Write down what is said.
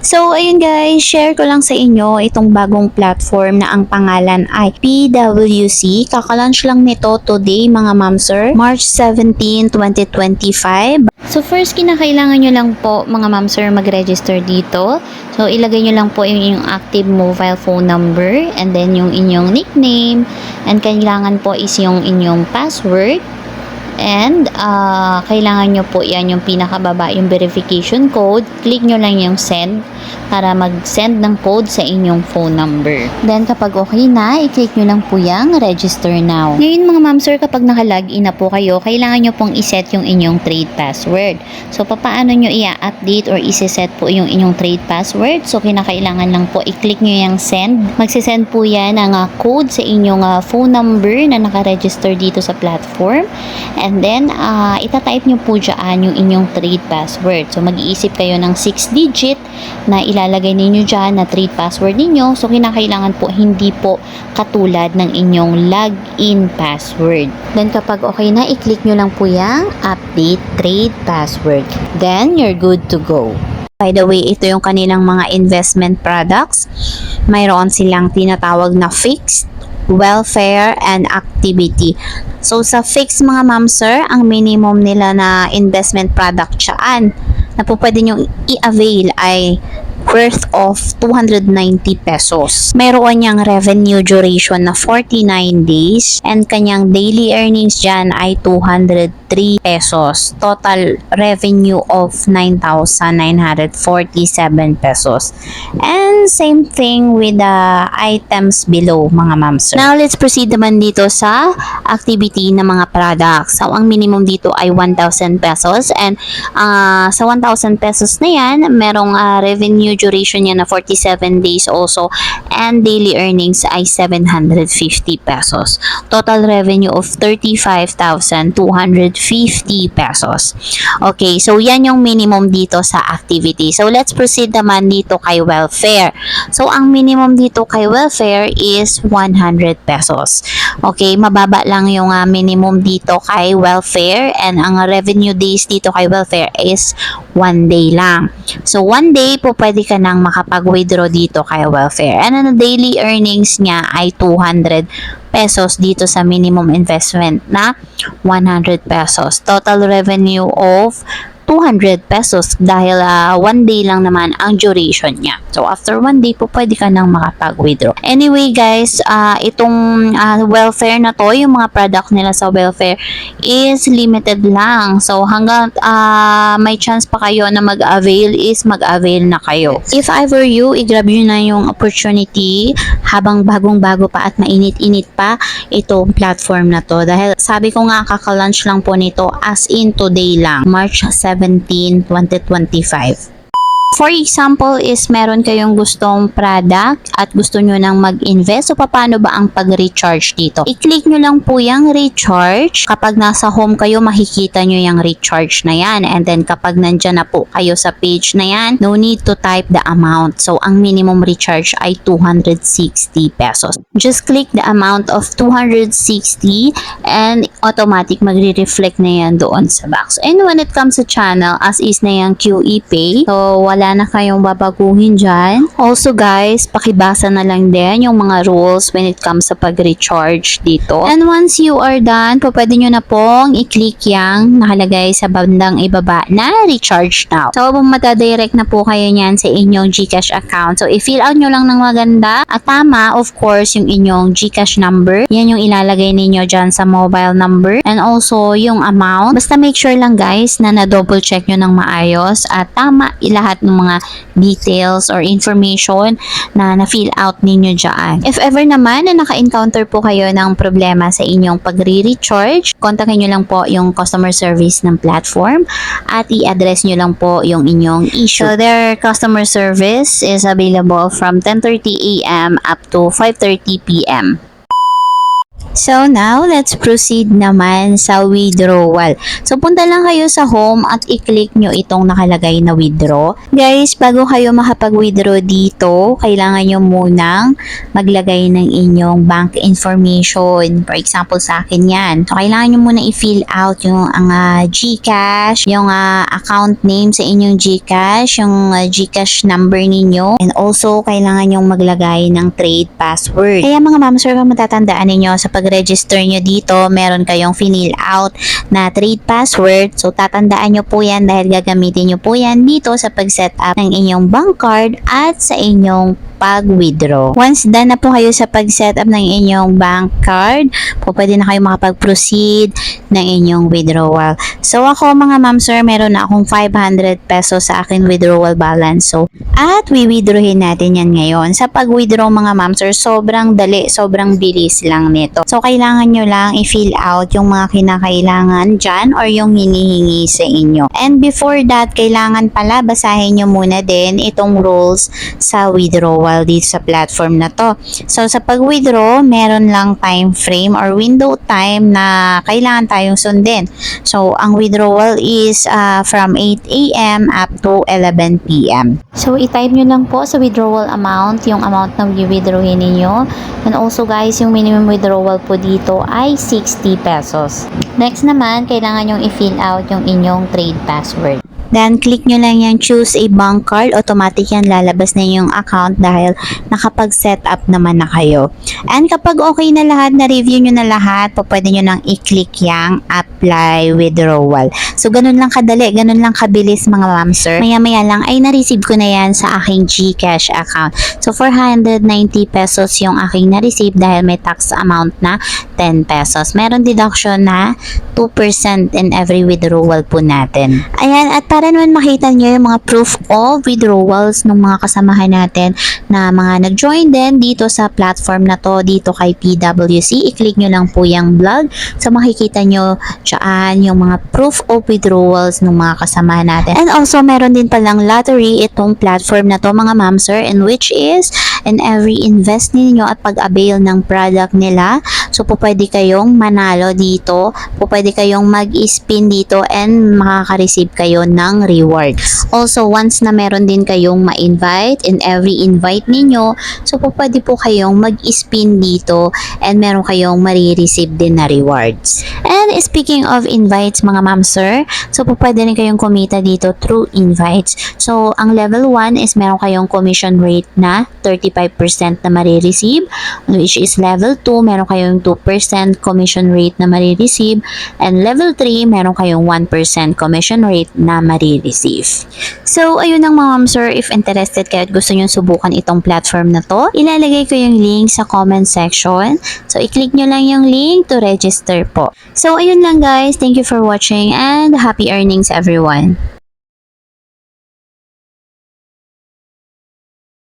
So, ayun guys, share ko lang sa inyo itong bagong platform na ang pangalan ay PWC. Kaka-launch lang nito today mga ma'am sir, March 17, 2025. So, first kinakailangan nyo lang po mga ma'am sir mag-register dito. So, ilagay nyo lang po yung inyong active mobile phone number and then yung inyong nickname and kailangan po is yung inyong password. And kailangan nyo po yan yung pinakababa, yung verification code. Click nyo lang yung send para mag-send ng code sa inyong phone number. Then kapag okay na, i-click nyo lang po yung register now. Ngayon mga ma'am sir, kapag naka-login na po kayo, kailangan nyo pong iset yung inyong trade password. So papaano nyo i-update or i-set po yung inyong trade password? So kinakailangan lang po i-click nyo yung send. Magsisend po yan ng code sa inyong phone number na naka-register dito sa platform. And then, itatype nyo po dyan yung inyong trade password. So, mag-iisip kayo ng 6 digit na ilalagay ninyo dyan na trade password ninyo. So, kinakailangan po hindi po katulad ng inyong login password. Then, kapag okay na, i-click nyo lang po yung update trade password. Then, you're good to go. By the way, ito yung kanilang mga investment products. Mayroon silang tinatawag na fixed, welfare, and activity. So, sa fixed mga ma'am sir, ang minimum nila na investment product siyaan na po pwede nyo i-avail ay worth of 290 pesos. Mayroon niyang revenue duration na 49 days and kanyang daily earnings dyan ay 203 pesos. Total revenue of 9,947 pesos. And same thing with the items below mga ma'am sir. Now, let's proceed naman dito sa activity ng mga products. So, ang minimum dito ay 1,000 pesos and sa 1,000 pesos na yan, merong revenue duration niya na 47 days also and daily earnings ay 750 pesos. Total revenue of 35,250 pesos. Okay, so yan yung minimum dito sa activity. So let's proceed naman dito kay welfare. So ang minimum dito kay welfare is 100 pesos. Okay, mababa lang yung minimum dito kay welfare and ang revenue days dito kay welfare is 1 day lang. So 1 day po pwede ka nang makapag-withdraw dito kay welfare. And ang daily earnings niya ay 200 pesos dito sa minimum investment na 100 pesos. Total revenue of 200 pesos dahil 1 day lang naman ang duration niya. So, after 1 day po, pwede ka nang makapag-withdraw. Anyway, guys, itong welfare na to, yung mga product nila sa welfare is limited lang. So, hanggang may chance pa kayo na mag-avail is mag-avail na kayo. If I were you, i-grab nyo na yung opportunity habang bagong-bago pa at mainit-init pa itong platform na to. Dahil sabi ko nga, kaka-launch lang po nito as in today lang, March 17, 2025. For example is meron kayong gustong product at gusto nyo nang mag-invest. So, paano ba ang pag-recharge dito? I-click nyo lang po yung recharge. Kapag nasa home kayo, makikita nyo yung recharge na yan. And then, kapag nandyan na po kayo sa page na yan, no need to type the amount. So, ang minimum recharge ay 260 pesos. Just click the amount of 260 and automatic magre-reflect na yan doon sa box. And when it comes to channel, as is na yung QE Pay. So, wala na kayong babaguhin dyan. Also guys, pakibasa na lang din yung mga rules when it comes sa pag-recharge dito. And once you are done, pwede nyo na pong i-click yung nakalagay sa bandang ibaba na recharge now. So, matadirect na po kayo niyan sa inyong GCash account. So, i-fill out nyo lang ng maganda at tama, of course, yung inyong GCash number. Yan yung ilalagay ninyo dyan sa mobile number and also yung amount. Basta make sure lang guys na na-double check nyo ng maayos at tama lahat ng mga details or information na na-fill out ninyo dyan. If ever naman na naka-encounter po kayo ng problema sa inyong pag-re-recharge, kontakin nyo lang po yung customer service ng platform at i-address nyo lang po yung inyong issue. So, their customer service is available from 10:30 a.m. up to 5:30 p.m. So now, let's proceed naman sa withdrawal. So punta lang kayo sa home at i-click nyo itong nakalagay na withdraw. Guys, bago kayo makapag-withdraw dito, kailangan nyo munang maglagay ng inyong bank information. For example, sa akin yan. So kailangan nyo muna i-fill out yung GCash, yung account name sa inyong GCash, yung GCash number ninyo, and also kailangan nyo maglagay ng trade password. Kaya mga ma'am sir, kung matatandaan ninyo sa pag-register nyo dito, meron kayong fill out na trade password. So, tatandaan nyo po yan dahil gagamitin nyo po yan dito sa pag-set up ng inyong bank card at sa inyong pag-withdraw. Once done na po kayo sa pag-set up ng inyong bank card, po pwede na kayo makapag-proceed ng inyong withdrawal. So, ako mga ma'am sir, meron na akong 500 pesos sa akin withdrawal balance. So, at withdrawin natin yan ngayon. Sa pag-withdraw mga ma'am sir, sobrang dali, sobrang bilis lang nito. So, kailangan nyo lang i-fill out yung mga kinakailangan dyan or yung hinihingi sa inyo. And before that, kailangan pala basahin nyo muna din itong rules sa withdrawal dito sa platform na to. So, sa pag-withdraw, meron lang time frame or window time na kailangan tayong sundin. So, ang withdrawal is from 8 a.m. up to 11 p.m. So, i-type nyo lang po sa withdrawal amount, yung amount na i-withdrawin ninyo. And also guys, yung minimum withdrawal po dito ay 60 pesos. Next naman, kailangan yung i-fill out yung inyong trade password. Then, click nyo lang yung choose a bank card. Automatic yan lalabas na yung account dahil nakapag-set up naman na kayo. And kapag okay na lahat, na-review nyo na lahat, pwede nyo nang i-click yung apply withdrawal. So, ganun lang kadali, ganun lang kabilis mga ma'am sir. Maya-maya lang ay na-receive ko na yan sa aking GCash account. So, 490 pesos yung aking na-receive dahil may tax amount na 10 pesos. Meron deduction na 2% in every withdrawal po natin. Ayan, at para naman makita nyo yung mga proof of withdrawals ng mga kasamahan natin na mga nag-join din dito sa platform na to, dito kay PWC. I-click nyo lang po yung blog. So makikita nyo dyan yung mga proof of withdrawals ng mga kasamahan natin. And also meron din palang lottery itong platform na to mga ma'am sir, and which is in every invest ninyo at pag-avail ng product nila. So po pwede kayong manalo dito, po pwede kayong mag-spin dito and makaka-receive kayo ng rewards. Also, once na meron din kayong ma-invite in every invite ninyo, so po pwede po kayong mag-spin dito and meron kayong marireceive din na rewards. And speaking of invites mga ma'am sir, so po pwede rin kayong kumita dito through invites. So, ang level 1 is meron kayong commission rate na 35% na marireceive, which is level 2, meron kayong 2% commission rate na marireceive, and level 3, meron kayong 1% commission rate na marireceive. So, ayun ang mga ma'am sir, if interested kayo at gusto nyo subukan itong platform na to, ilalagay ko yung link sa comment section. So, i-click nyo lang yung link to register po. So, ayun lang guys. Thank you for watching and happy earnings everyone.